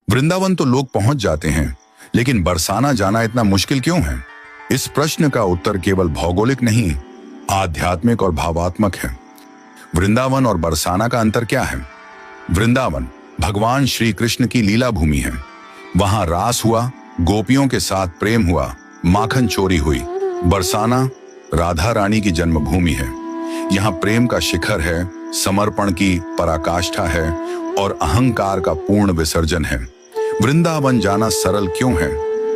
वृंदावन तो लोग पहुंच जाते हैं, लेकिन बरसाना जाना इतना मुश्किल क्यों है? इस प्रश्न का उत्तर केवल भौगोलिक नहीं, आध्यात्मिक और भावात्मक है। वृंदावन और बरसाना का अंतर क्या है? वृंदावन भगवान श्री कृष्ण की लीला भूमि है। वहां रास हुआ, गोपियों के साथ प्रेम हुआ, माखन चोरी हुई। बरसाना राधा रानी की जन्मभूमि है। यहाँ प्रेम का शिखर है, समर्पण की पराकाष्ठा है और अहंकार का पूर्ण विसर्जन है। वृंदावन जाना सरल क्यों है?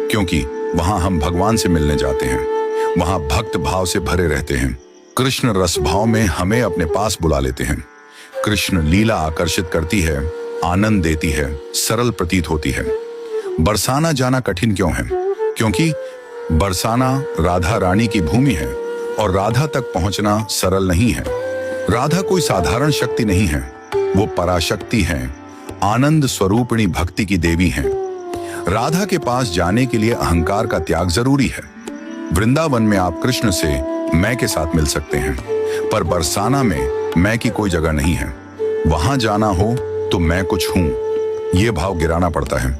क्योंकि वहां हम भगवान से मिलने जाते हैं। वहां भक्त भाव से भरे रहते हैं। कृष्ण रस भाव में हमें अपने पास बुला लेते हैं। कृष्ण लीला आकर्षित करती है, आनंद देती है, सरल प्रतीत होती है। बरसाना जाना कठिन क्यों है? क्योंकि बरसाना राधा रानी की भूमि है और राधा तक पहुंचना सरल नहीं है। राधा कोई साधारण शक्ति नहीं है, वो पराशक्ति है, आनंद स्वरूपिणी भक्ति की देवी हैं। राधा के पास जाने के लिए अहंकार का त्याग जरूरी है। वृंदावन में आप कृष्ण से मैं के साथ मिल सकते हैं, पर बरसाना में मैं की कोई जगह नहीं है। वहां जाना हो तो मैं कुछ हूं, ये भाव गिराना पड़ता है।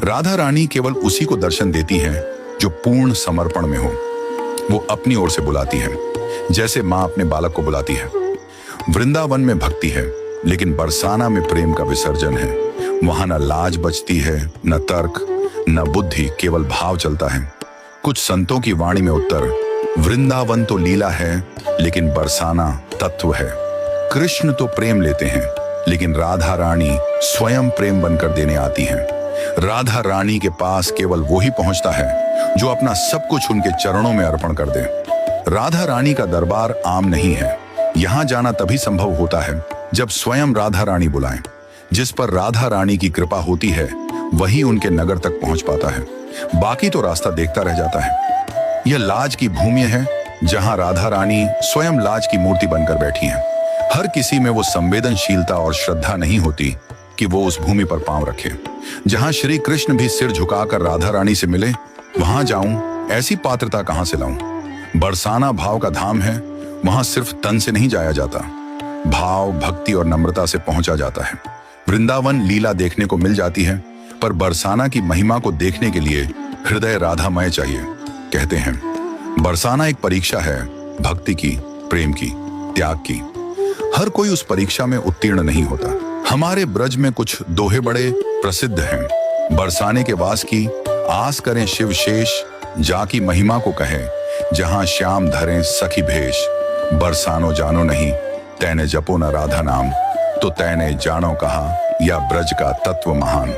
राधा रानी केवल उसी को दर्शन देती है जो पूर्ण समर्पण में हो। वो अपनी ओर से बुलाती है, जैसे माँ अपने बालक को बुलाती है। वृंदावन में भक्ति है, लेकिन बरसाना में प्रेम का विसर्जन है। वहां न लाज बचती है, न तर्क, न बुद्धि, केवल भाव चलता है। कुछ संतों की वाणी में उत्तर, वृंदावन तो लीला है, लेकिन बरसाना तत्व है। कृष्ण तो प्रेम लेते हैं, लेकिन राधा रानी स्वयं प्रेम बनकर देने आती हैं। राधा रानी के पास केवल वो ही पहुंचता है जो अपना सब कुछ उनके चरणों में अर्पण कर दे। राधा रानी का दरबार आम नहीं है। यहाँ जाना तभी संभव होता है जब स्वयं राधा रानी बुलाएं। जिस पर राधा रानी की कृपा होती है, वही उनके नगर तक पहुंच पाता है। बाकी तो रास्ता देखता रह जाता है। यह लाज की भूमि है, जहां राधा रानी स्वयं लाज की मूर्ति बनकर बैठी हैं। हर किसी में वो संवेदनशीलता और श्रद्धा नहीं होती कि वो उस भूमि पर पांव रखे। जहां श्री कृष्ण भी सिर झुकाकर राधा रानी से मिले, वहां जाऊं, ऐसी पात्रता कहां से लाऊं? बरसाना भाव का धाम है। वहां सिर्फ तन से नहीं जाया जाता, भाव, भक्ति और नम्रता से पहुंचा जाता है। वृंदावन लीला देखने को मिल जाती है, पर बरसाना की महिमा को देखने के लिए हृदय राधामय चाहिए। कहते हैं बरसाना एक परीक्षा है, भक्ति की, प्रेम की, त्याग की। हर कोई उस परीक्षा में उत्तीर्ण नहीं होता। हमारे ब्रज में कुछ दोहे बड़े प्रसिद्ध हैं। बरसाने के वास की आस करें शिव शेष, जाकी महिमा को कहे जहां श्याम धरें सखी भेष। बरसानो जानो नहीं, तैने जपो न राधा नाम, तो तैने जानो कहा या ब्रज का तत्व महान।